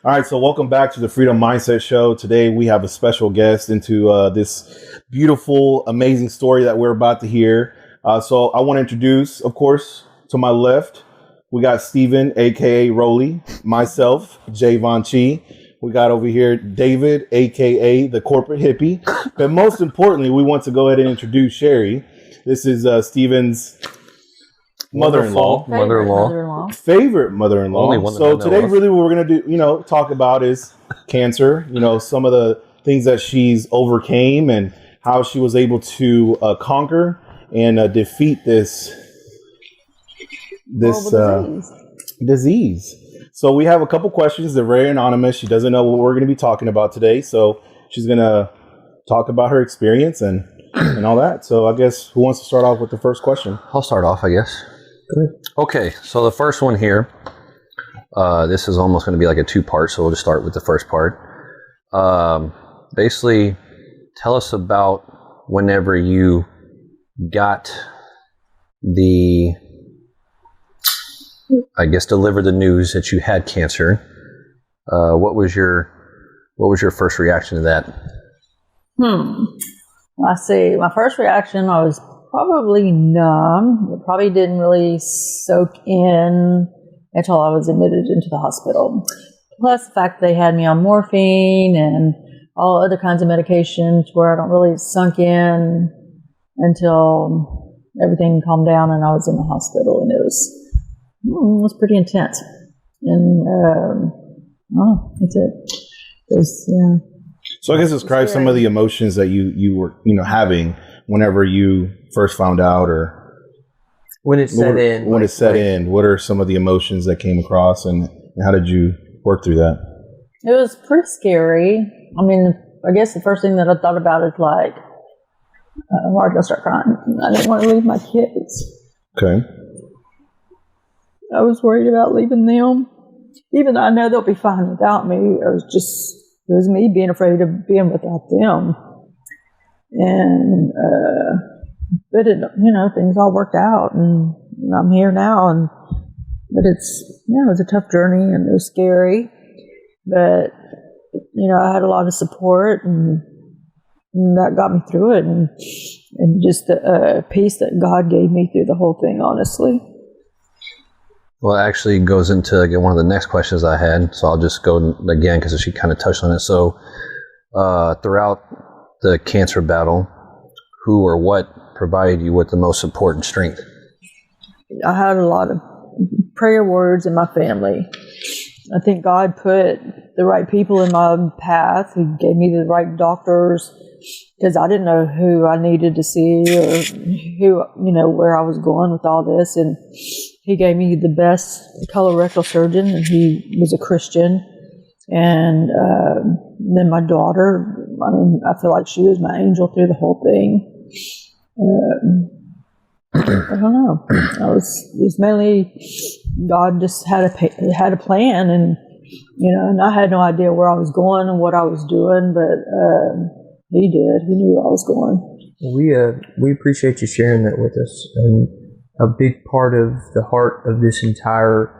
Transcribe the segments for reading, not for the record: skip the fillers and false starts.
All right, so welcome back to the Freedom Mindset Show. Today we have a special guest into this beautiful, amazing story that we're about to hear. So I want to introduce, of course, to my left, we got Stephen, aka Rolly, myself, Javon Chi. We got over here David, aka the corporate hippie. But most importantly, we want to go ahead and introduce Sherry. This is Stephen's mother-in-law. Favorite mother-in-law. Only one so today really what we're going to do, talk about is cancer, some of the things that she's overcame and how she was able to conquer and defeat this disease. So we have a couple questions. They're very anonymous. She doesn't know what we're going to be talking about today. So she's going to talk about her experience and all that. So I guess who wants to start off with the first question? I'll start off, I guess. Okay, so the first one here, this is almost going to be like a two-part, so we'll just start with the first part. Basically, tell us about whenever you got delivered the news that you had cancer. What was your first reaction to that? I see. My first reaction, I was probably numb. It probably didn't really soak in until I was admitted into the hospital. Plus the fact they had me on morphine and all other kinds of medications where I don't really sunk in until everything calmed down and I was in the hospital, and it was pretty intense. And that's it. So I guess describe some of the emotions that you were having whenever you first found out, or when it set in. When it set in, what are some of the emotions that came across, and how did you work through that? It was pretty scary. I mean, I guess the first thing that I thought about is like, I'm going to start crying. I didn't want to leave my kids. Okay. I was worried about leaving them, even though I know they'll be fine without me. It was me being afraid of being without them. And, but things all worked out, and I'm here now. But it was a tough journey, and it was scary. But, I had a lot of support, and that got me through it. And just the peace that God gave me through the whole thing, honestly. Well, it actually goes into one of the next questions I had, so I'll just go again because she kind of touched on it. So throughout the cancer battle, who or what provided you with the most support and strength? I had a lot of prayer words in my family. I think God put the right people in my path. He gave me the right doctors, because I didn't know who I needed to see or who, where I was going with all this. And he gave me the best colorectal surgeon, and he was a Christian. And then my daughter, I feel like she was my angel through the whole thing. I don't know. It was mainly God just had a plan, and and I had no idea where I was going and what I was doing, but He did. He knew where I was going. We appreciate you sharing that with us. And a big part of the heart of this entire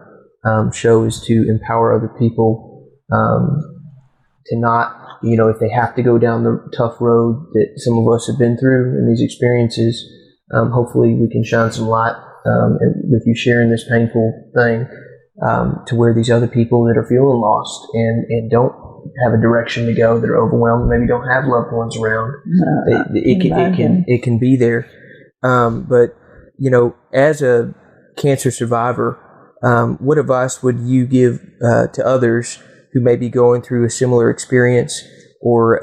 show is to empower other people to not, if they have to go down the tough road that some of us have been through in these experiences, hopefully we can shine some light with you sharing this painful thing to where these other people that are feeling lost and don't have a direction to go, that are overwhelmed, maybe don't have loved ones around. It can be there. But as a cancer survivor, what advice would you give to others who may be going through a similar experience or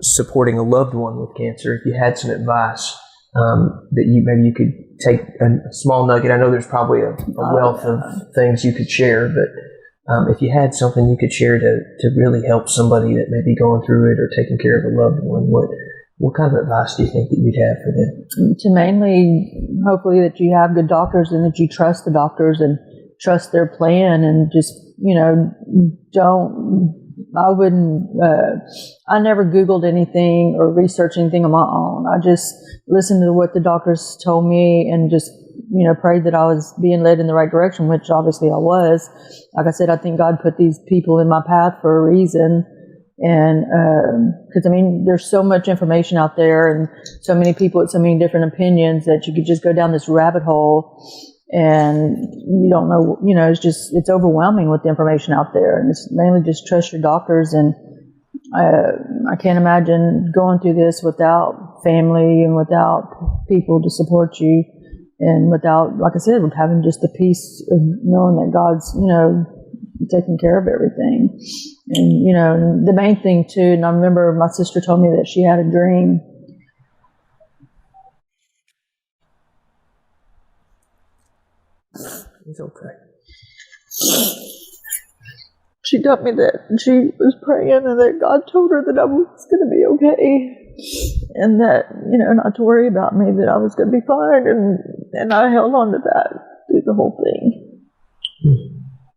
supporting a loved one with cancer? If you had some advice that you could take a small nugget. I know there's probably a wealth of things you could share, but if you had something you could share to really help somebody that may be going through it or taking care of a loved one, what kind of advice do you think that you'd have for them? To mainly, hopefully, that you have good doctors and that you trust the doctors and trust their plan, and just, I never Googled anything or researched anything on my own. I just listened to what the doctors told me and just prayed that I was being led in the right direction, which obviously I was. Like I said, I think God put these people in my path for a reason. And because, there's so much information out there and so many people with so many different opinions that you could just go down this rabbit hole and you don't know, it's overwhelming with the information out there. And it's mainly just trust your doctors. And I can't imagine going through this without family and without people to support you. And without, like I said, having just the peace of knowing that God's, taking care of everything. And, the main thing too, and I remember my sister told me that she had a dream. It's okay. She told me that she was praying and that God told her that I was going to be okay. And that, not to worry about me, that I was going to be fine. And I held on to that through the whole thing.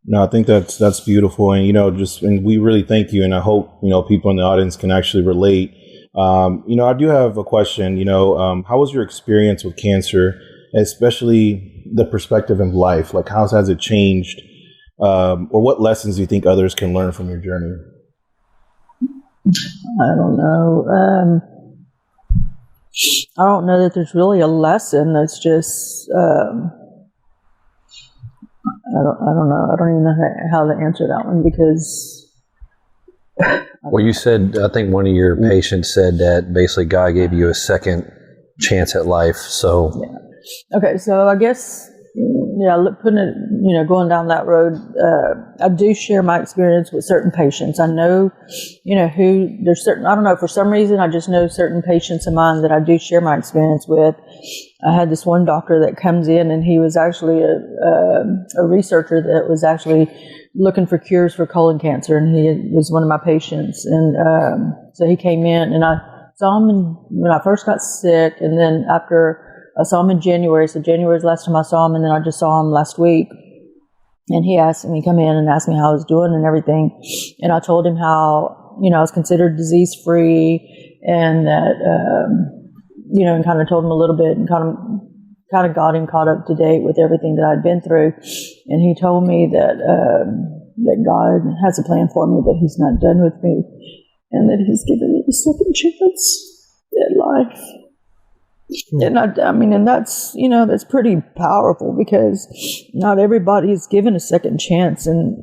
No, I think that's beautiful. And, and we really thank you. And I hope, people in the audience can actually relate. I do have a question, how was your experience with cancer, especially the perspective in life? Like, how has it changed? Or what lessons do you think others can learn from your journey? I don't know. I don't know that there's really a lesson. It's just, I don't know. I don't even know how to answer that one because. Well, you said, I think one of your patients said that basically God gave you a second chance at life. So. Yeah. Okay. So I guess, putting it, going down that road, I do share my experience with certain patients. I know, there's certain, I don't know, for some reason, I just know certain patients of mine that I do share my experience with. I had this one doctor that comes in and he was actually a researcher that was actually looking for cures for colon cancer. And he was one of my patients. And so he came in and I saw him when I first got sick. And then after I saw him in January. So January was the last time I saw him, and then I just saw him last week. And he asked me, come in and asked me how I was doing and everything. And I told him how, I was considered disease-free and that, and kind of told him a little bit and kind of got him caught up to date with everything that I'd been through. And he told me that, that God has a plan for me, that he's not done with me, and that he's given me a second chance at life. And and that's, that's pretty powerful because not everybody is given a second chance. And,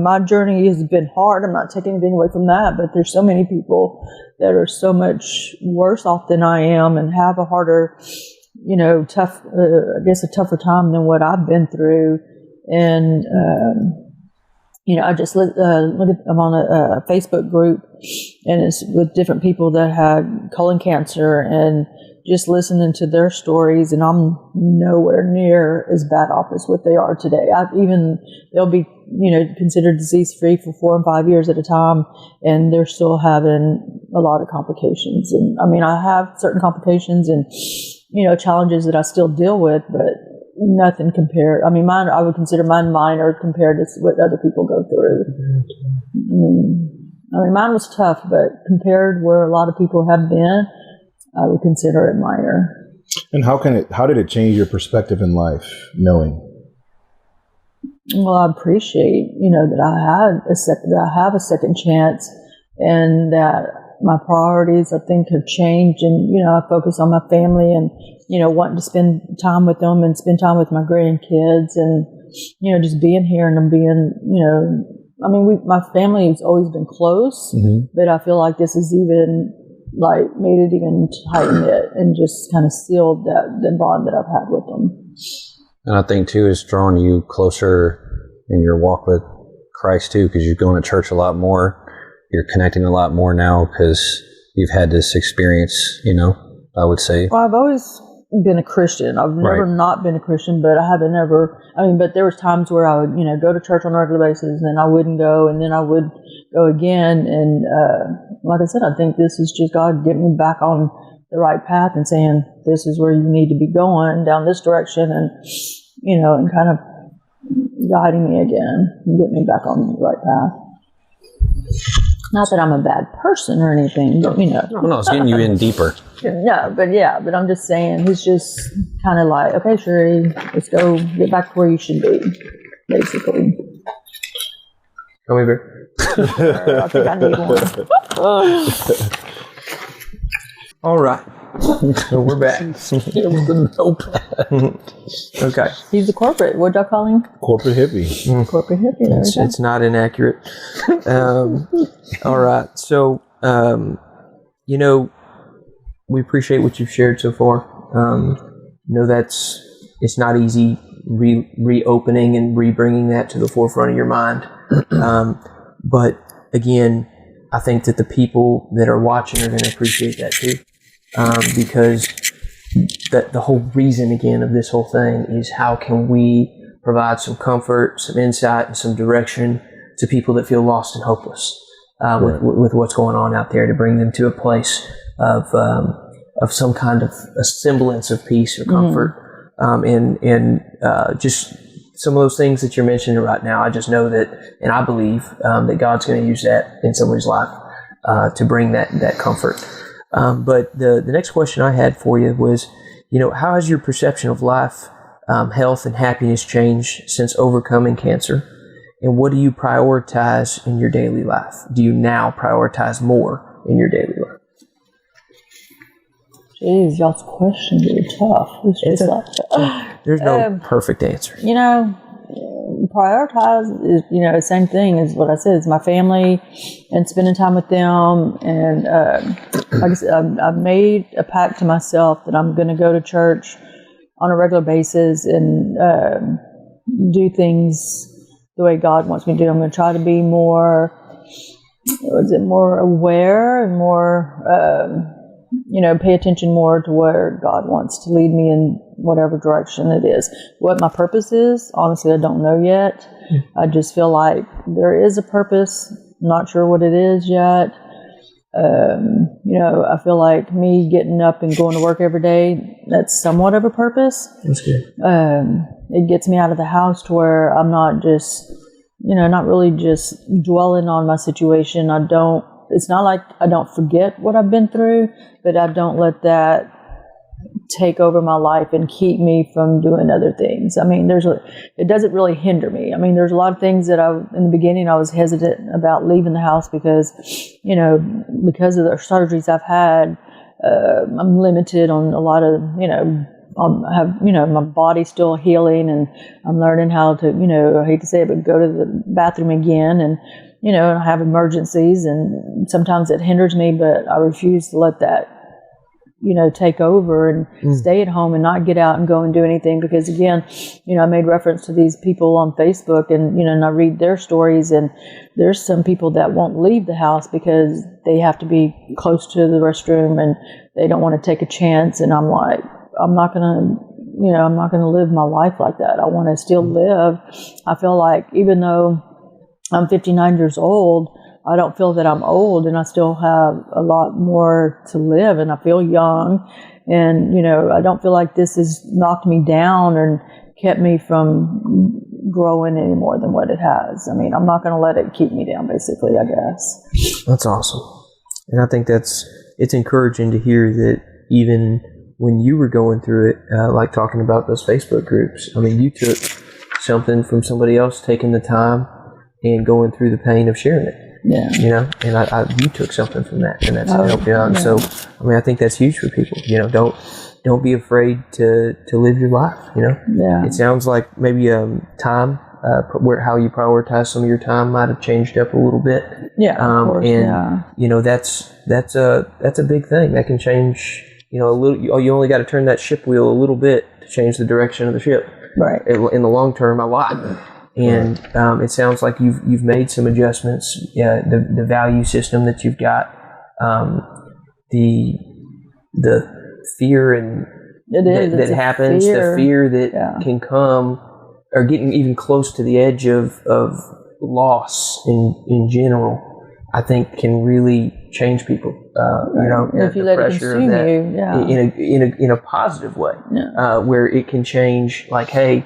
my journey has been hard. I'm not taking anything away from that, but there's so many people that are so much worse off than I am and have a harder, tough, a tougher time than what I've been through. And, I just look at, I'm on a Facebook group and it's with different people that had colon cancer and just listening to their stories, and I'm nowhere near as bad off as what they are today. They'll be, considered disease-free for 4 and 5 years at a time, and they're still having a lot of complications. And I have certain complications and, challenges that I still deal with, but nothing compared. Mine, I would consider mine minor compared to what other people go through. Mine was tough, but compared where a lot of people have been, I would consider it minor. And how did it change your perspective in life, knowing? Well, I appreciate, that I have a second chance, and that my priorities, I think, have changed. And, I focus on my family and, wanting to spend time with them and spend time with my grandkids and, just being here and being, my family has always been close, but I feel like this is even made it even tighten it and just kind of sealed the bond that I've had with them. And I think too, it's drawn you closer in your walk with Christ too, because you're going to church a lot more. You're connecting a lot more now because you've had this experience, I would say. Well, I've always been a Christian. I've never not been a Christian, but I haven't ever, but there was times where I would, go to church on a regular basis and then I wouldn't go and then I would go again. And, like I said, I think this is just God getting me back on the right path and saying, this is where you need to be going, down this direction, and, and kind of guiding me again and getting me back on the right path. Not that I'm a bad person or anything, but No, it's getting you in deeper. No, but I'm just saying, he's just kind of like, okay, Sherry, let's go get back to where you should be, basically. Come here. I think I need one. All right. So we're back. Okay. He's a corporate. What'd y'all call him? Corporate hippie. Corporate hippie. There we go. It's not inaccurate. All right. So, we appreciate what you've shared so far. It's not easy reopening and rebringing that to the forefront of your mind. But again, I think that the people that are watching are going to appreciate that too. Because the whole reason, again, of this whole thing is how can we provide some comfort, some insight, and some direction to people that feel lost and hopeless with what's going on out there, to bring them to a place of some kind of a semblance of peace or comfort. And just some of those things that you're mentioning right now, I just know that, and I believe that God's going to use that in somebody's life to bring that comfort. But the next question I had for you was, how has your perception of life, health, and happiness changed since overcoming cancer? And what do you prioritize in your daily life? Do you now prioritize more in your daily life? Jeez, y'all's questions are tough. It's just there's no perfect answer. Prioritize is, the same thing as what I said. It's my family and spending time with them. And like I said, I've made a pact to myself that I'm going to go to church on a regular basis and do things the way God wants me to do. I'm going to try to be more aware and more, pay attention more to where God wants to lead me in whatever direction it is. What my purpose is, honestly, I don't know yet. I just feel like there is a purpose. I'm not sure what it is yet. I feel like me getting up and going to work every day, that's somewhat of a purpose. That's good. It gets me out of the house to where I'm not just, not really just dwelling on my situation. It's not like I don't forget what I've been through, but I don't let that take over my life and keep me from doing other things. I mean, it doesn't really hinder me. I mean, there's a lot of things that in the beginning I was hesitant about leaving the house because of the surgeries I've had, I'm limited on a lot of, I have, my body's still healing and I'm learning how to, I hate to say it, but go to the bathroom again and, I have emergencies and sometimes it hinders me, but I refuse to let that, take over and stay at home and not get out and go and do anything because again, I made reference to these people on Facebook and, and I read their stories and there's some people that won't leave the house because they have to be close to the restroom and they don't want to take a chance. And I'm like, I'm not going to live my life like that. I want to still live. I feel like even though I'm 59 years old, I don't feel that I'm old and I still have a lot more to live and I feel young and, I don't feel like this has knocked me down and kept me from growing any more than what it has. I mean, I'm not going to let it keep me down, basically, I guess. That's awesome. And I think it's encouraging to hear that even when you were going through it, like talking about those Facebook groups, I mean, you took something from somebody else, taking the time and going through the pain of sharing it. Yeah. And you took something from that and that's helped you out. Yeah. So, I mean, I think that's huge for people. Don't be afraid to live your life, Yeah. It sounds like maybe time, how you prioritize some of your time might have changed up a little bit. Yeah. Of course, and, that's a big thing that can change, a little, you only got to turn that ship wheel a little bit to change the direction of the ship. Right. In the long term, a lot. And it sounds like you've made some adjustments. The value system that you've got, the fear and that happens, the fear that can come, or getting even close to the edge of loss in general, I think can really change people. If you let it consume you, in a positive way, where it can change. Like, hey.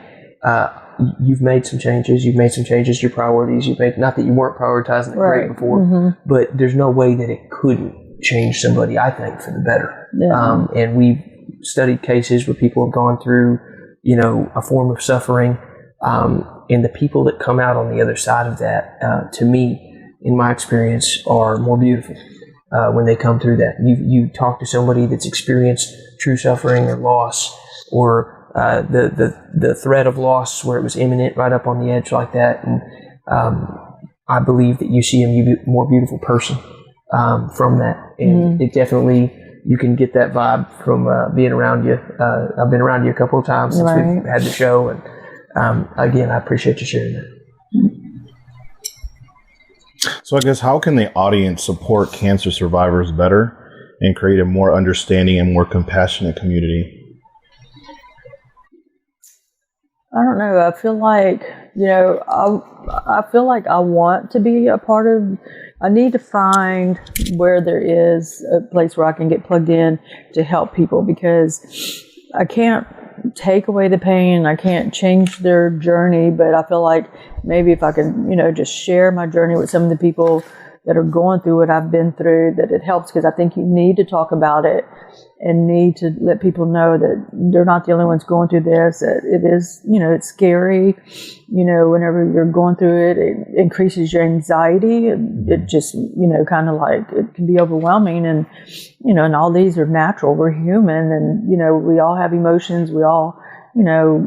you've made some changes. You've made some changes to your priorities. You've made, not that you weren't prioritizing it great before, but there's no way that it couldn't change somebody, I think, for the better. Yeah. And we've studied cases where people have gone through, you know, a form of suffering. And the people that come out on the other side of that, to me, in my experience, are more beautiful when they come through that. You talk to somebody that's experienced true suffering or loss, or the threat of loss where it was imminent, right up on the edge like that, and I believe that you see a more beautiful person from that, and it definitely, you can get that vibe from being around you. I've been around you a couple of times since we've had the show, and again, I appreciate you sharing that. So I guess, how can the audience support cancer survivors better and create a more understanding and more compassionate community? I don't know. I feel like, you know, I feel like I want to be a part of, I need to find where there is a place where I can get plugged in to help people, because I can't take away the pain. I can't change their journey, but I feel like maybe if I could, you know, just share my journey with some of the people that are going through what I've been through, that it helps, because I think you need to talk about it and need to let people know that they're not the only ones going through this. That it is, you know, it's scary. You know, whenever you're going through it, it increases your anxiety. It just, you know, kind of like, it can be overwhelming. And, you know, and all these are natural. We're human, and, you know, we all have emotions. We all, you know,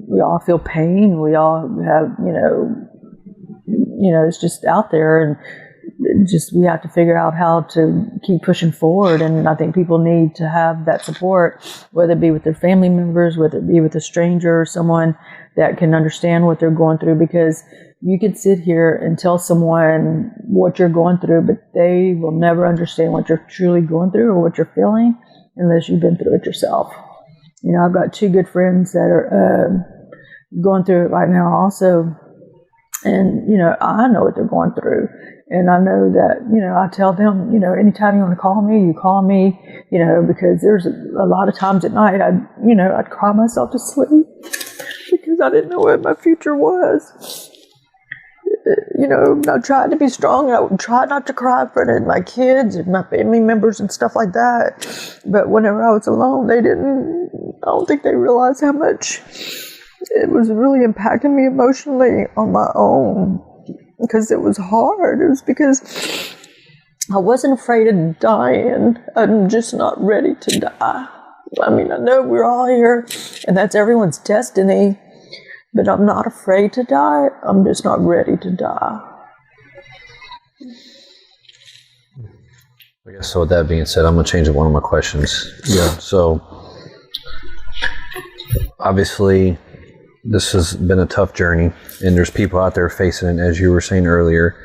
we all feel pain. We all have, you know, it's just out there, and just, we have to figure out how to keep pushing forward. And I think people need to have that support, whether it be with their family members, whether it be with a stranger, or someone that can understand what they're going through, because you could sit here and tell someone what you're going through, but they will never understand what you're truly going through or what you're feeling unless you've been through it yourself. You know, I've got two good friends that are going through it right now also. And, you know, I know what they're going through. And I know that, you know, I tell them, you know, anytime you want to call me, you call me, you know, because there's a lot of times at night I'd cry myself to sleep because I didn't know what my future was. You know, I tried to be strong. I would try not to cry in front of my kids and my family members and stuff like that. But whenever I was alone, I don't think they realized how much it was really impacting me emotionally on my own, because it was hard. It was because I wasn't afraid of dying. I'm just not ready to die. I mean, I know we're all here, and that's everyone's destiny, but I'm not afraid to die. I'm just not ready to die. I guess so. With that being said, I'm going to change one of my questions. Yeah. So, obviously, this has been a tough journey, and there's people out there facing it, as you were saying earlier.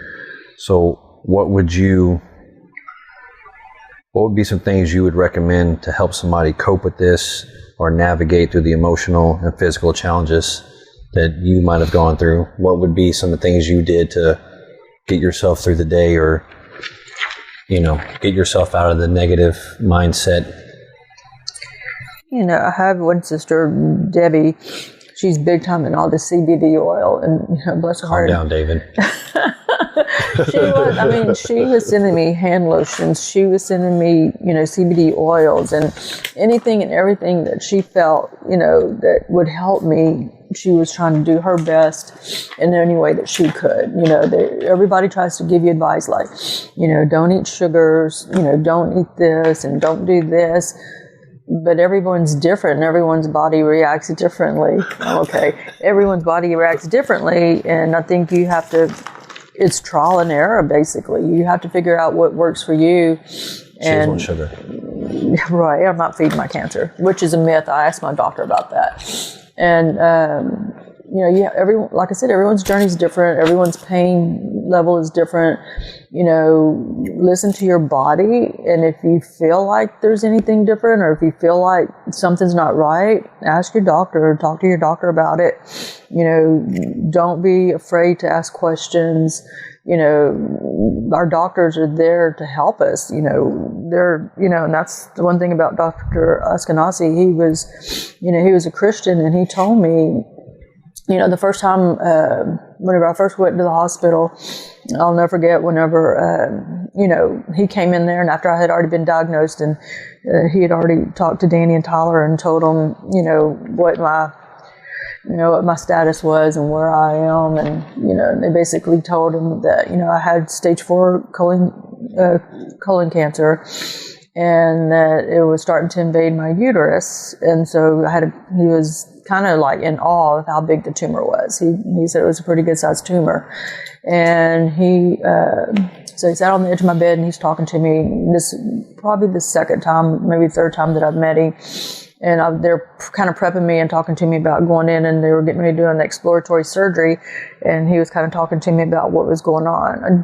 So what would be some things you would recommend to help somebody cope with this or navigate through the emotional and physical challenges that you might have gone through? What would be some of the things you did to get yourself through the day, or, you know, get yourself out of the negative mindset? You know, I have one sister, Debbie. She's big time in all the CBD oil, and, you know, bless her heart. Calm down, David. She was sending me hand lotions. She was sending me, you know, CBD oils, and anything and everything that she felt, you know, that would help me. She was trying to do her best in any way that she could. You know, everybody tries to give you advice like, you know, don't eat sugars, you know, don't eat this and don't do this. But everyone's different, and everyone's body reacts differently. Okay, everyone's body reacts differently, and I think you have to, it's trial and error, basically. You have to figure out what works for you. She doesn't want sugar. Right, I'm not feeding my cancer, which is a myth. I asked my doctor about that. And, you know, like I said, everyone's journey is different. Everyone's pain level is different. You know, listen to your body. And if you feel like there's anything different, or if you feel like something's not right, ask your doctor or talk to your doctor about it. You know, don't be afraid to ask questions. You know, our doctors are there to help us. You know, and that's the one thing about Dr. Askenazi. He was a Christian, and he told me, the first time, whenever I first went to the hospital, I'll never forget whenever, he came in there, and after I had already been diagnosed, and he had already talked to Danny and Tyler and told them, what my status was and where I am, and they basically told him that I had stage 4 colon cancer, and that it was starting to invade my uterus, and so he was kind of like in awe of how big the tumor was. He said it was a pretty good sized tumor, and so he sat on the edge of my bed and he's talking to me. This probably the second time, maybe third time that I've met him. And they're kind of prepping me and talking to me about going in, and they were getting me to do an exploratory surgery. And he was kind of talking to me about what was going on.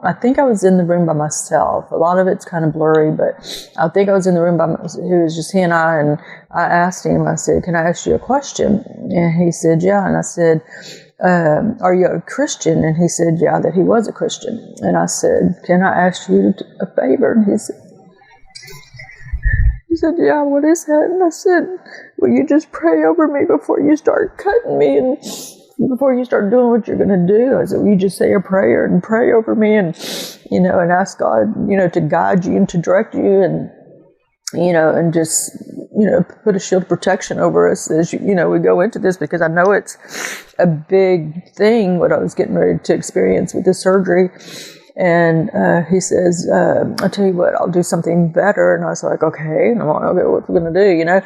I think I was in the room by myself. A lot of it's kind of blurry, but I think I was in the room by myself. It was just he and I asked him, I said, "Can I ask you a question?" And he said, "Yeah." And I said, "Are you a Christian?" And he said, "Yeah," that he was a Christian. And I said, "Can I ask you a favor?" And he said, "Yeah, what is that?" And I said, "Will you just pray over me before you start cutting me and before you start doing what you're going to do?" I said, "Will you just say a prayer and pray over me and ask God, to guide you and to direct you and, and just, put a shield of protection over us as, we go into this, because I know it's a big thing what I was getting ready to experience with this surgery." And he says, "I'll tell you what, I'll do something better." And I was like, "Okay." And I'm like, "Okay, what are we going to do,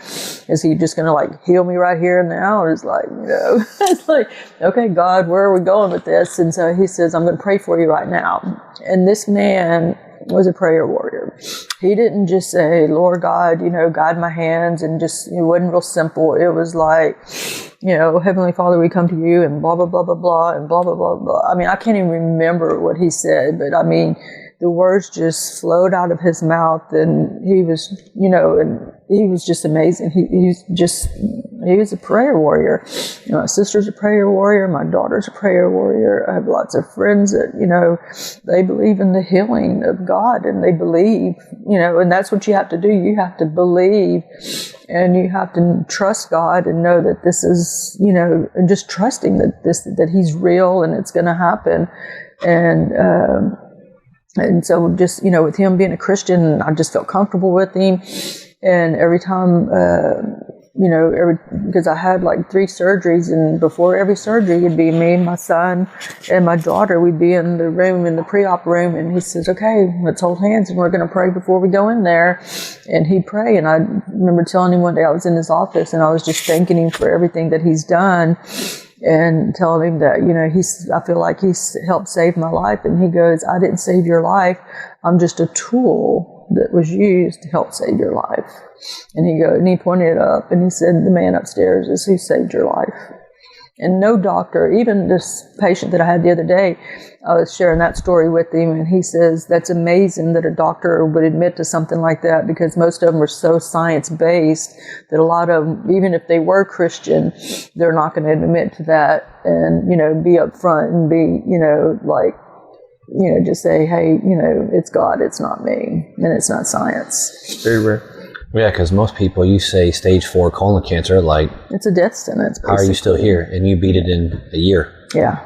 Is he just going to, heal me right here and now?" Or it's like, it's like, "Okay, God, where are we going with this?" And so he says, "I'm going to pray for you right now." And this man was a prayer warrior. He didn't just say, "Lord God, guide my hands," and just, it wasn't real simple. It was like, "Heavenly Father, we come to you," and blah, blah, blah, blah, blah, and blah, blah, blah, blah. I mean, I can't even remember what he said, but I mean, the words just flowed out of his mouth, and he was, and he was just amazing. He was a prayer warrior. My sister's a prayer warrior. My daughter's a prayer warrior. I have lots of friends that, they believe in the healing of God, and they believe, and that's what you have to do. You have to believe, and you have to trust God and know that this is, and just trusting that he's real and it's going to happen. And so just, with him being a Christian, I just felt comfortable with him. And every time, because I had 3 surgeries, and before every surgery, it'd be me, my son, and my daughter. We'd be in the room, in the pre-op room, and he says, "Okay, let's hold hands, and we're going to pray before we go in there." And he'd pray. And I remember telling him one day I was in his office, and I was just thanking him for everything that he's done, and telling him that, I feel like he's helped save my life. And he goes, "I didn't save your life. I'm just a tool that was used to help save your life." And he pointed it up, and he said, "The man upstairs is who saved your life." And no doctor, even this patient that I had the other day, I was sharing that story with him, and he says, "That's amazing that a doctor would admit to something like that, because most of them are so science-based that a lot of them, even if they were Christian, they're not going to admit to that and, be upfront and be, just say, hey, it's God, it's not me, and it's not science." It's very rare. Yeah, because most people, you say stage 4 colon cancer, it's a death sentence, basically. How are you still here? And you beat it in a year. Yeah.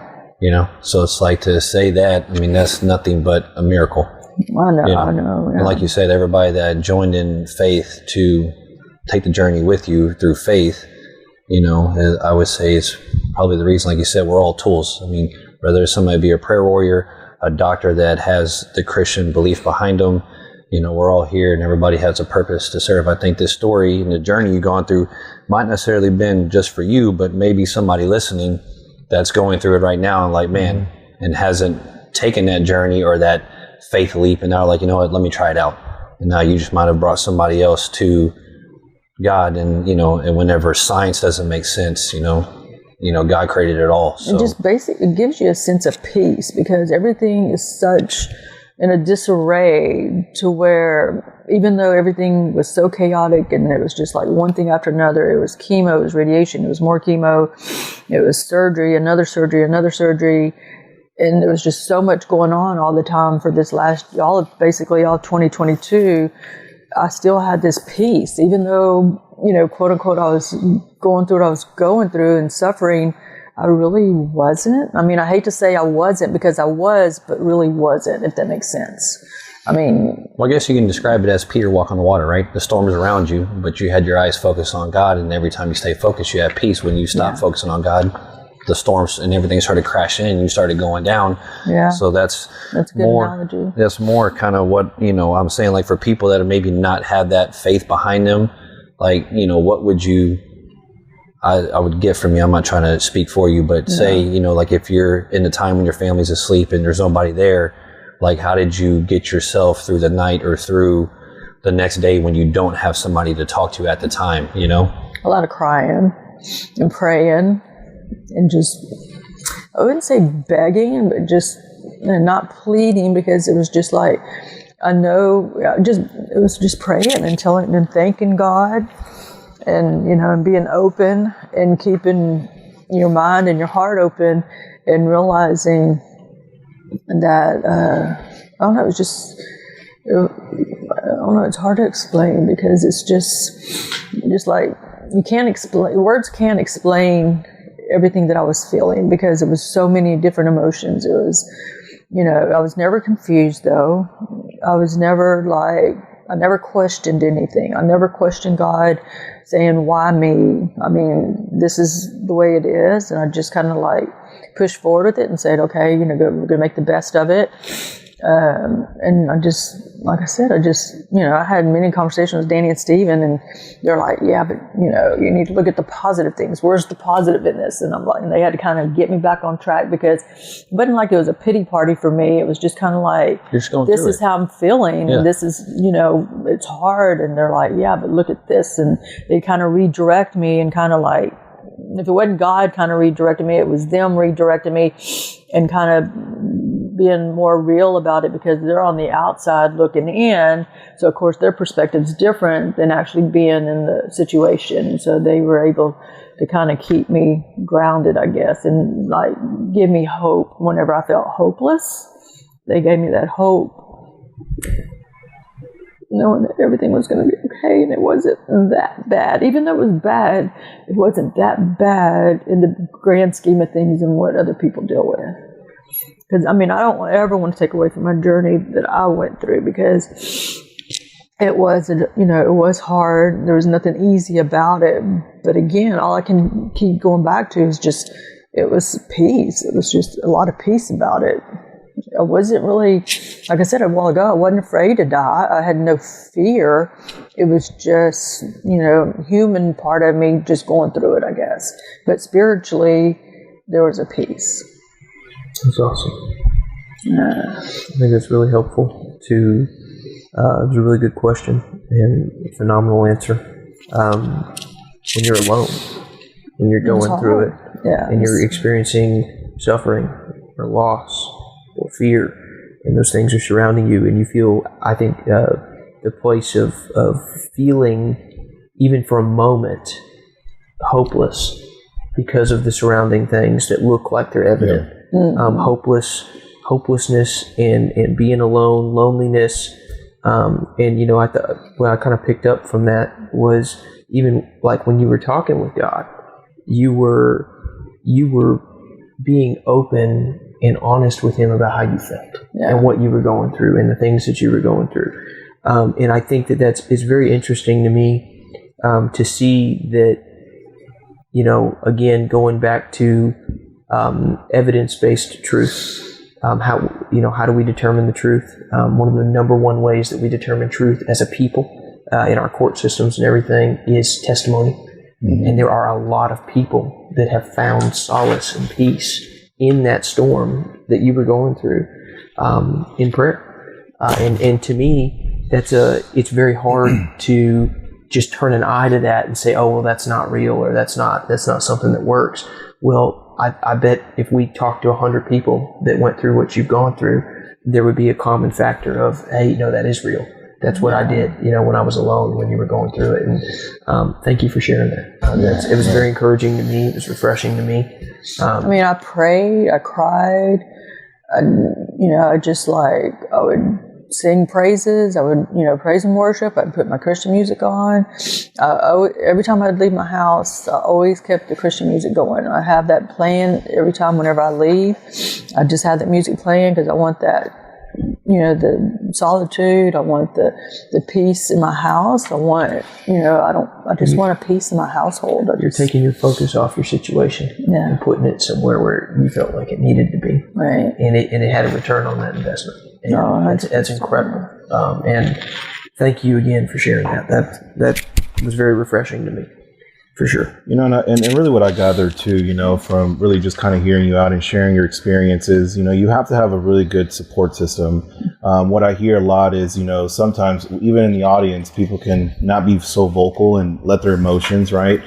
So it's to say that, I mean, that's nothing but a miracle. I know. Yeah. And like you said, everybody that joined in faith to take the journey with you through faith, I would say it's probably the reason, like you said, we're all tools. I mean, whether somebody be a prayer warrior, a doctor that has the Christian belief behind them, we're all here, and everybody has a purpose to serve. I think this story and the journey you've gone through might necessarily been just for you, but maybe somebody listening that's going through it right now and man, and hasn't taken that journey or that faith leap, and now let me try it out. And now you just might have brought somebody else to God, and and whenever science doesn't make sense, God created it all. So it just basically gives you a sense of peace, because everything is such in a disarray, to where even though everything was so chaotic and it was just one thing after another, it was chemo, it was radiation, it was more chemo, it was surgery, another surgery, and there was just so much going on all the time for this all of 2022. I still had this peace, even though, quote unquote, I was going through what I was going through and suffering. I really wasn't. I mean, I hate to say I wasn't because I was, but really wasn't, if that makes sense. I mean... Well, I guess you can describe it as Peter walking on the water, right? The storm is around you, but you had your eyes focused on God, and every time you stay focused, you have peace. When you stop focusing on God, the storms and everything started crashing in, and you started going down. Yeah. So that's a good analogy. That's more kind of what, I'm saying, like for people that have maybe not had that faith behind them, like, what would you... I would get from you, I'm not trying to speak for you, but say, like if you're in the time when your family's asleep and there's nobody there, like how did you get yourself through the night or through the next day when you don't have somebody to talk to at the time, A lot of crying and praying and just, I wouldn't say begging, but just not pleading, because it was just like, I know, it was just praying and telling and thanking God. And, and being open and keeping your mind and your heart open and realizing that, I don't know, it's hard to explain because it's just like, words can't explain everything that I was feeling because it was so many different emotions. It was, I was never confused though. I never questioned anything. I never questioned God, saying, why me? I mean, this is the way it is. And I just kind of like pushed forward with it and said, okay, we're going to make the best of it. And I just, like I said, I had many conversations with Danny and Steven, and they're like, yeah, but, you need to look at the positive things. Where's the positive in this? And I'm like, and they had to kind of get me back on track because it wasn't like it was a pity party for me. It was just kind of like, this is how I'm feeling. Yeah. And this is, it's hard. And they're like, yeah, but look at this. And they kind of redirect me and kind of like, if it wasn't God kind of redirecting me, it was them redirecting me and kind of being more real about it because they're on the outside looking in. So, of course, their perspective's different than actually being in the situation. So they were able to kind of keep me grounded, I guess, and like give me hope whenever I felt hopeless. They gave me that hope, knowing that everything was going to be okay and it wasn't that bad. Even though it was bad, it wasn't that bad in the grand scheme of things and what other people deal with. Because, I mean, I don't ever want to take away from my journey that I went through because it was, it was hard. There was nothing easy about it. But again, all I can keep going back to is just, it was peace. It was just a lot of peace about it. I wasn't really, like I said a while ago, I wasn't afraid to die. I had no fear. It was just, human part of me just going through it, I guess. But spiritually, there was a peace. That's awesome. I think that's really helpful to, it was a really good question and a phenomenal answer. When you're alone, when you're going through it, and you're experiencing suffering or loss or fear, and those things are surrounding you, and you feel, I think, the place of feeling, even for a moment, hopeless because of the surrounding things that look like they're evident. Hopelessness and being alone, loneliness. And, what I kind of picked up from that was even like when you were talking with God, you were being open and honest with Him about how you felt and what you were going through and the things that you were going through. And I think it's very interesting to me to see that, again, going back to evidence-based truth. How do we determine the truth? One of the number one ways that we determine truth as a people in our court systems and everything is testimony. Mm-hmm. And there are a lot of people that have found solace and peace in that storm that you were going through in prayer. And to me, it's very hard to just turn an eye to that and say, oh, well, that's not real, or that's not something that works. Well, I bet if we talked to 100 people that went through what you've gone through, there would be a common factor of, hey, that is real. That's what I did, when I was alone, when you were going through it. And thank you for sharing that. It was very encouraging to me. It was refreshing to me. I prayed, I cried, I would sing praises. I would, praise and worship. I'd put my Christian music on. Every time I'd leave my house, I always kept the Christian music going. I have that playing every time whenever I leave. I just have that music playing because I want that, the solitude. I want the peace in my house. I want, I just want a peace in my household. You're taking your focus off your situation and putting it somewhere where you felt like it needed to be. Right. And it had a return on that investment. And that's incredible. And thank you again for sharing that. That was very refreshing to me. For sure. And really what I gathered too, from really just kind of hearing you out and sharing your experiences, you have to have a really good support system. What I hear a lot is, sometimes even in the audience, people can not be so vocal and let their emotions, right?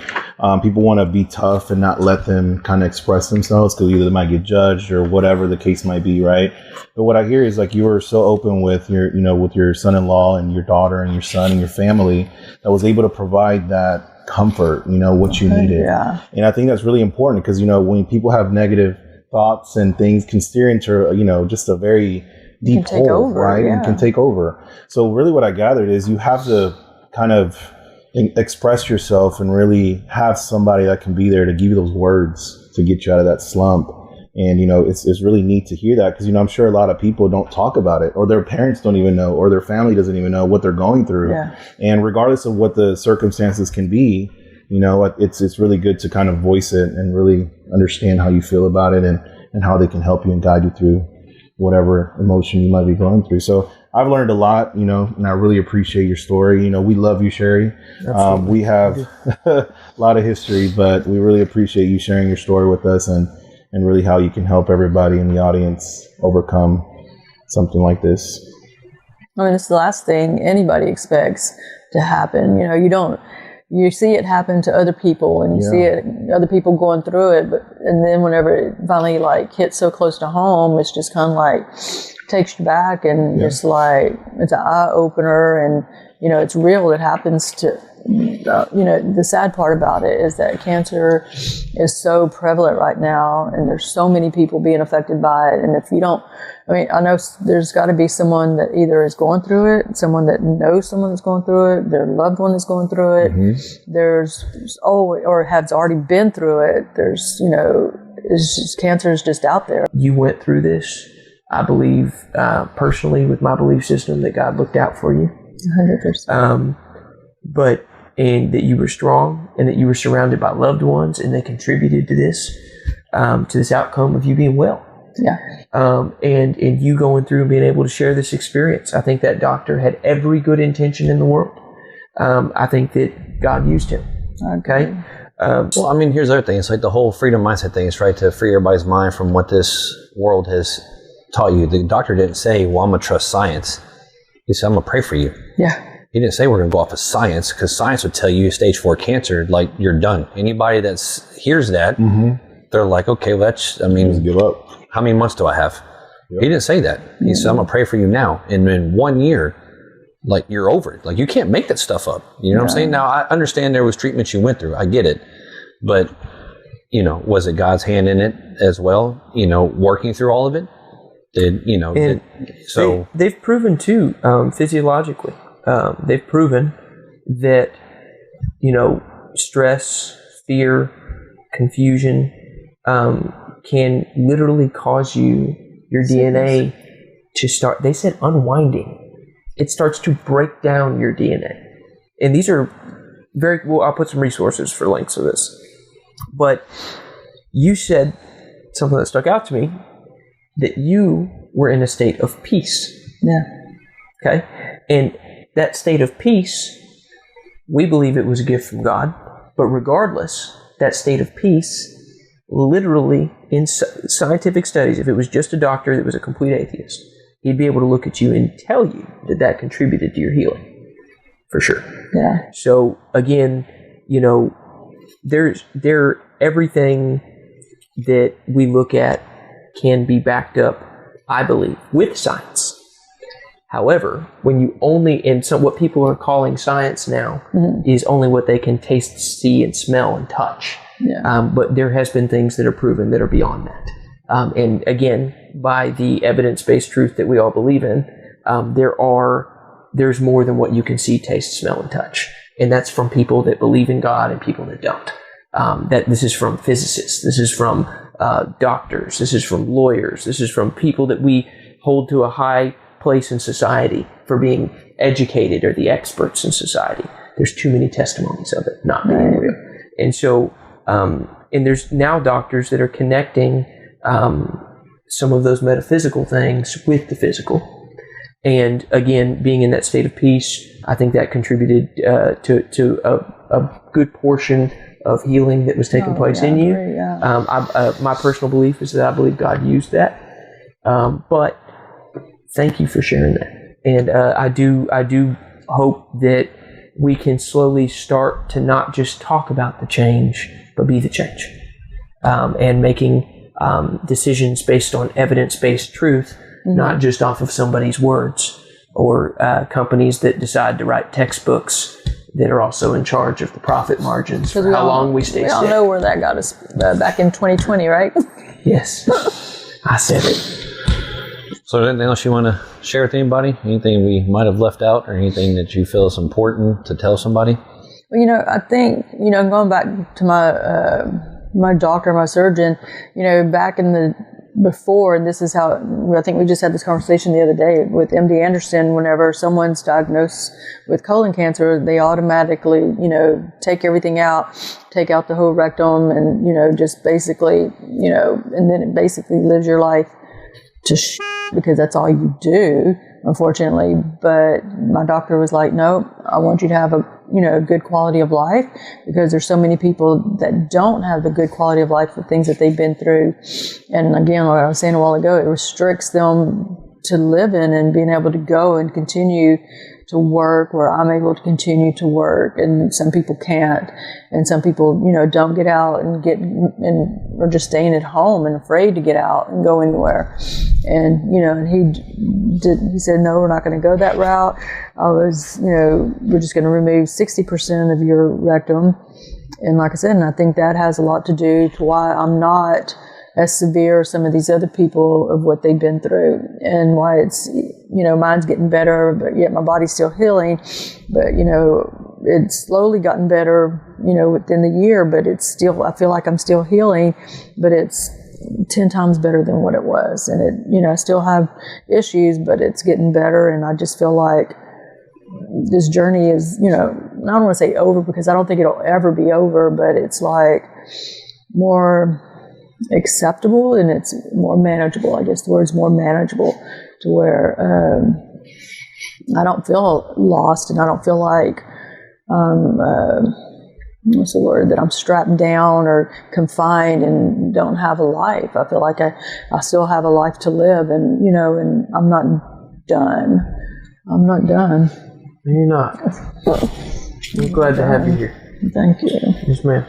People want to be tough and not let them kind of express themselves because either they might get judged or whatever the case might be, right? But what I hear is like you were so open with your son-in-law and your daughter and your son and your family that was able to provide that comfort, what you needed. Yeah. And I think that's really important because, when people have negative thoughts and things can steer into, just a very deep hole, right? Yeah. And can take over. So really what I gathered is you have to kind of express yourself and really have somebody that can be there to give you those words to get you out of that slump. And, it's really neat to hear that because, I'm sure a lot of people don't talk about it or their parents don't even know or their family doesn't even know what they're going through. Yeah. And regardless of what the circumstances can be, it's really good to kind of voice it and really understand how you feel about it and how they can help you and guide you through whatever emotion you might be going through. So I've learned a lot, and I really appreciate your story. We love you, Sherry. We have a lot of history, but we really appreciate you sharing your story with us and really how you can help everybody in the audience overcome something like this. I mean, it's the last thing anybody expects to happen. You see it happen to other people and you see it, other people going through it. And then whenever it finally hits so close to home, it's just kind of takes you back and it's it's an eye opener and, it's real. It happens to, the sad part about it is that cancer is so prevalent right now and there's so many people being affected by it. And if you don't, I know there's got to be someone that either is going through it, someone that knows someone that's going through it, their loved one that's going through it. Mm-hmm. Or has already been through it. There's, it's just, cancer is just out there. You went through this, I believe, personally with my belief system that God looked out for you. 100%. And that you were strong and that you were surrounded by loved ones and they contributed to this outcome of you being well. Yeah. And you going through and being able to share this experience. I think that doctor had every good intention in the world. I think that God used him. Okay. Well, here's the other thing. It's like the whole freedom mindset thing. It's right to free everybody's mind from what this world has taught you. The doctor didn't say, well, I'm going to trust science. He said, I'm going to pray for you. Yeah. He didn't say we're going to go off of science because science would tell you stage 4 cancer, you're done. Anybody that hears that, they're like, okay, let's give up. How many months do I have? Yep. He didn't say that. He said, I'm going to pray for you now. And in 1 year, you're over it. You can't make that stuff up. You know what I'm saying? Now, I understand there was treatments you went through. I get it. But, was it God's hand in it as well? Working through all of it? They've proven too, physiologically, they've proven that, stress, fear, confusion, can literally cause your DNA to start, they said unwinding. It starts to break down your DNA. And these are I'll put some resources for links to this. But you said something that stuck out to me, that you were in a state of peace. Yeah. Okay? And that state of peace, we believe it was a gift from God. But regardless, that state of peace, literally in scientific studies, if it was just a doctor that was a complete atheist, he'd be able to look at you and tell you that contributed to your healing. For sure. Yeah. So again, everything that we look at can be backed up, I believe, with science. However, when you what people are calling science now is only what they can taste, see, and smell and touch. Yeah. But there has been things that are proven that are beyond that. And again, by the evidence-based truth that we all believe in, there's more than what you can see, taste, smell, and touch. And that's from people that believe in God and people that don't. That this is from physicists. This is from doctors. This is from lawyers. This is from people that we hold to a high place in society for being educated or the experts in society. There's too many testimonies of it not being real. And so, and there's now doctors that are connecting some of those metaphysical things with the physical. And again, being in that state of peace, I think that contributed to a good portion of healing that was taking place in you. My personal belief is that I believe God used that. But thank you for sharing that. And I do hope that we can slowly start to not just talk about the change, but be the change. And making decisions based on evidence-based truth, not just off of somebody's words, or companies that decide to write textbooks that are also in charge of the profit margins for how long we stay sick. We all know where that got us back in 2020, right? Yes. I said it. So anything else you want to share with anybody? Anything we might have left out, or anything that you feel is important to tell somebody? Well, I think, going back to my doctor, my surgeon, back in the before, and this is how, I think we just had this conversation the other day with MD Anderson, whenever someone's diagnosed with colon cancer, they automatically, take everything out, take out the whole rectum, and, just basically, and then it basically lives your life to because that's all you do, unfortunately. But my doctor was like, no, I want you to have a good quality of life, because there's so many people that don't have the good quality of life for things that they've been through. And again, like I was saying a while ago, it restricts them to live in and being able to go and continue to work where I'm able to continue to work, and some people can't, and some people don't get out and are just staying at home and afraid to get out and go anywhere. And he said, no, we're not going to go that route. We're just going to remove 60% of your rectum. And like I said, and I think that has a lot to do to why I'm not as severe as some of these other people of what they've been through, and why it's, mine's getting better, but yet my body's still healing. But, it's slowly gotten better, within the year, but it's still, I feel like I'm still healing, but it's 10 times better than what it was. And it, I still have issues, but it's getting better. And I just feel like this journey is, I don't want to say over, because I don't think it'll ever be over, but it's like more acceptable, and it's more manageable. I guess the word's more manageable, to where I don't feel lost, and I don't feel like what's the word, that I'm strapped down or confined and don't have a life. I feel like I still have a life to live, and and I'm not done. I'm not done. You're not. I'm glad to have you here. Thank you. Yes, ma'am.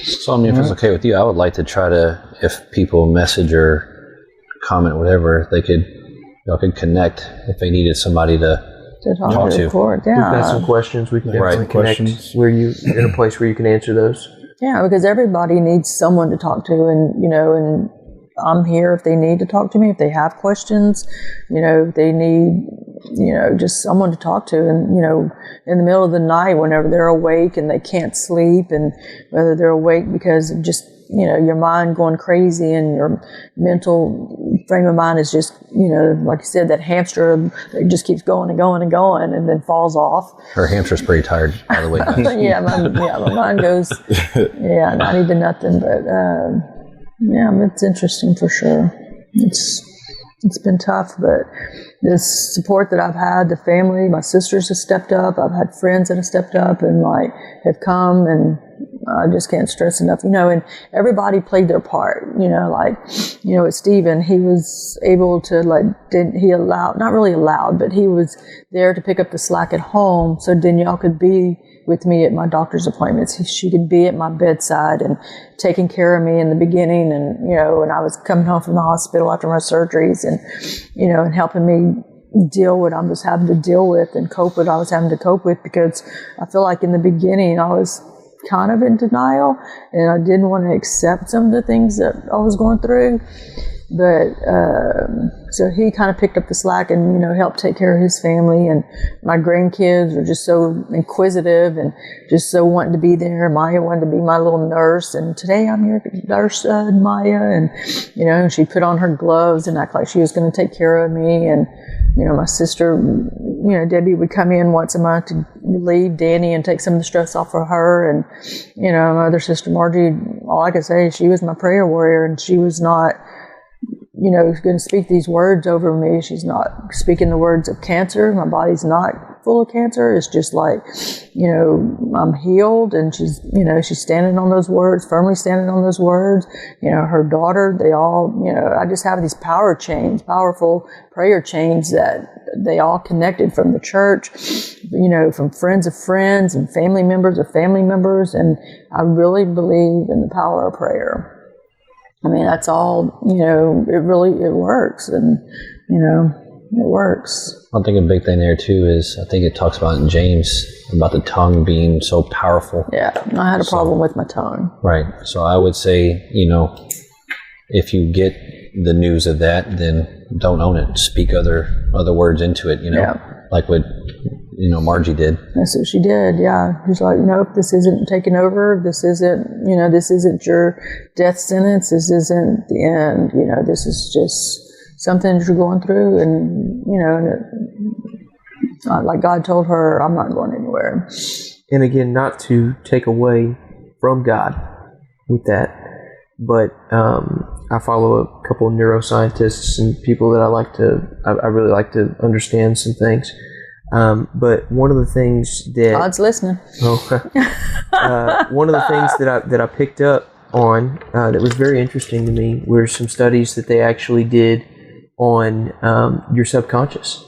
So, if it's okay with you, I would like to try to, if people message or comment, whatever, y'all could connect if they needed somebody to talk to. Court, yeah. We've got some questions. We can definitely connect where you in a place where you can answer those. Yeah, because everybody needs someone to talk to, and and I'm here if they need to talk to me, if they have questions, if they need, just someone to talk to. And, in the middle of the night, whenever they're awake and they can't sleep, and whether they're awake because of just, your mind going crazy, and your mental frame of mind is just, like you said, that hamster that just keeps going and going and going and then falls off. Her hamster's pretty tired, by the way. Yeah, my mind goes, 90 to nothing. But, it's interesting for sure. It's been tough, but this support that I've had, the family, my sisters have stepped up. I've had friends that have stepped up and have come, and I just can't stress enough, and everybody played their part, with Stephen, he was able to, not really allowed, but he was there to pick up the slack at home, so Danielle could be with me at my doctor's appointments. She could be at my bedside and taking care of me in the beginning, and when I was coming home from the hospital after my surgeries, and and helping me deal with what I was having to deal with and cope with what I was having to cope with, because I feel like in the beginning I was kind of in denial, and I didn't want to accept some of the things that I was going through. But so he kind of picked up the slack and, helped take care of his family. And my grandkids were just so inquisitive and just so wanting to be there. Maya wanted to be my little nurse. And today I'm your nurse, Maya. And, she put on her gloves and act like she was going to take care of me. And, my sister, Debbie would come in once a month to relieve Danny and take some of the stress off of her. And, my other sister, Margie, all I could say is she was my prayer warrior, and she was not, going to speak these words over me. She's not speaking the words of cancer. My body's not full of cancer. It's just like, I'm healed, and she's standing on those words, firmly standing on those words. Her daughter, they all, I just have these powerful prayer chains that they all connected from the church, from friends of friends and family members of family members. And I really believe in the power of prayer. I mean, that's all, it works, and, it works. I think a big thing there too is, I think it talks about in James about the tongue being so powerful. Yeah, I had a problem with my tongue. Right. So I would say, if you get the news of that, then don't own it. Speak other words into it, like what, Margie did. That's what she did, yeah. She's like, nope, this isn't taking over. This isn't your death sentence. This isn't the end. This is just something that you're going through. And, like God told her, I'm not going anywhere. And again, not to take away from God with that, but I follow a couple of neuroscientists and people that I really like to understand some things. But one of the things that God's listening. One of the things that I picked up on that was very interesting to me were some studies that they actually did on your subconscious.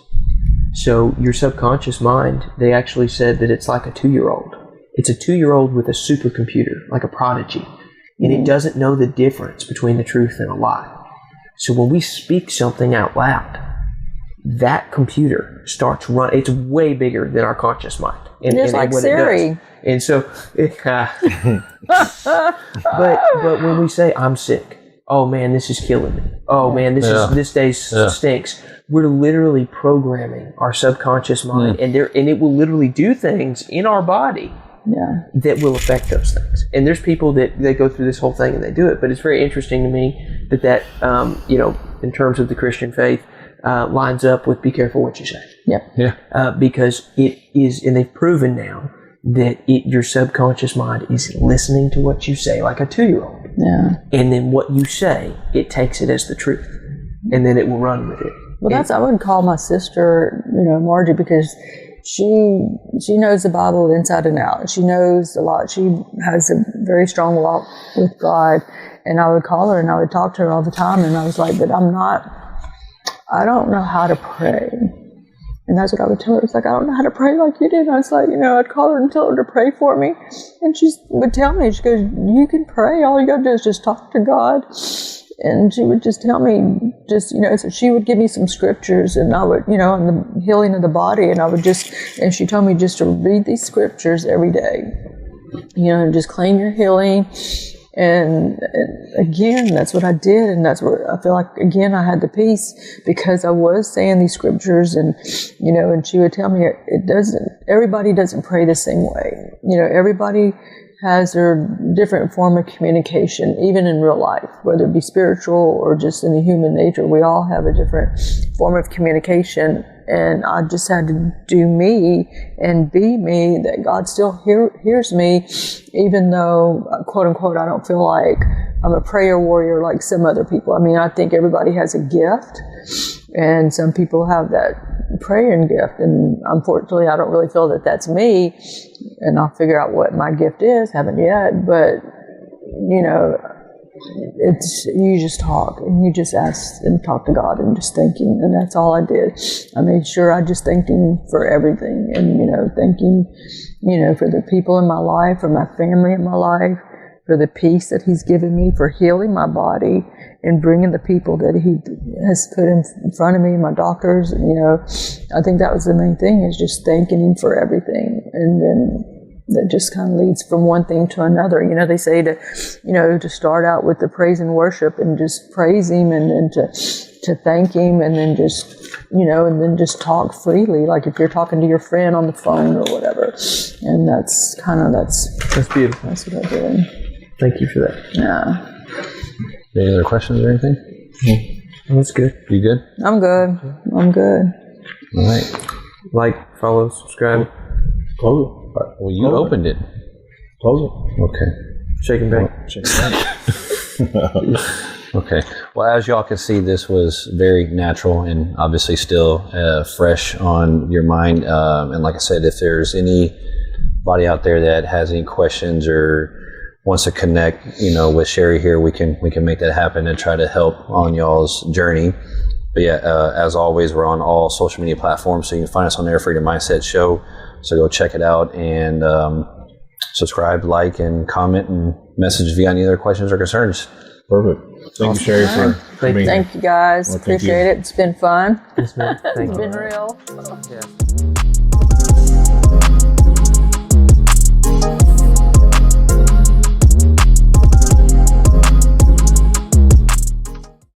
So your subconscious mind, they actually said that it's like a 2-year-old. It's a 2-year-old with a supercomputer, like a prodigy, and it doesn't know the difference between the truth and a lie. So when we speak something out loud, that computer starts running. It's way bigger than our conscious mind. It's like what Siri. It does. And so, but when we say, I'm sick, oh man, this is killing me. Oh man, this day stinks. We're literally programming our subconscious mind, and it will literally do things in our body that will affect those things. And there's people that they go through this whole thing and they do it. But it's very interesting to me that in terms of the Christian faith, lines up with be careful what you say. Because it is, and they've proven now that your subconscious mind is listening to what you say like a 2-year-old. And then what you say, it takes it as the truth, and then it will run with it. Well, I would call my sister, Margie, because she knows the Bible inside and out. She knows a lot. She has a very strong walk with God, and I would call her and I would talk to her all the time, and I was like, but I don't know how to pray. And that's what I would tell her. It's like, I don't know how to pray like you did. And I was like, I'd call her and tell her to pray for me. And she would tell me, she goes, you can pray. All you got to do is just talk to God. And she would just tell me, so she would give me some scriptures, and I would, on the healing of the body. And and she told me just to read these scriptures every day, and just claim your healing. And again, that's what I did, and that's what I feel like, again, I had the peace because I was saying these scriptures, and, and she would tell me everybody doesn't pray the same way. Everybody has their different form of communication, even in real life, whether it be spiritual or just in the human nature. We all have a different form of communication. And I just had to do me and be me, that God still hears me, even though, quote unquote, I don't feel like I'm a prayer warrior like some other people. I mean, I think everybody has a gift, and some people have that praying gift. And unfortunately, I don't really feel that that's me. And I'll figure out what my gift is. Haven't yet, but, you just talk, and you just ask and talk to God, and just thanking, and that's all I did. I made sure I just thanked Him for everything, and thanking, for the people in my life, for my family in my life, for the peace that He's given me, for healing my body, and bringing the people that He has put in front of me, my doctors. I think that was the main thing, is just thanking Him for everything, and then that just kind of leads from one thing to another. You know, they say to start out with the praise and worship and just praise Him, and then to thank Him, and then just talk freely, like if you're talking to your friend on the phone or whatever. And that's beautiful. That's what I did. Thank you for that. Yeah. Any other questions or anything? Well, that's good. You good? I'm good. All right. Like, follow, subscribe. Close it. Well, you opened it. Close it. Okay. Shake and bake. Okay. Well, as y'all can see, this was very natural and obviously still fresh on your mind. And like I said, if there's anybody out there that has any questions or wants to connect, with Sherry here, we can make that happen and try to help on y'all's journey. But yeah, as always, we're on all social media platforms, so you can find us on there, Freedom Mindset Show. So go check it out and subscribe, like, and comment, and message if you got any other questions or concerns. Perfect. Thank you, Sherry, for being here. Thank you, guys. Well, thank Appreciate you. it. It's been fun. Yes, ma'am. Thank It's you. been real. Yeah.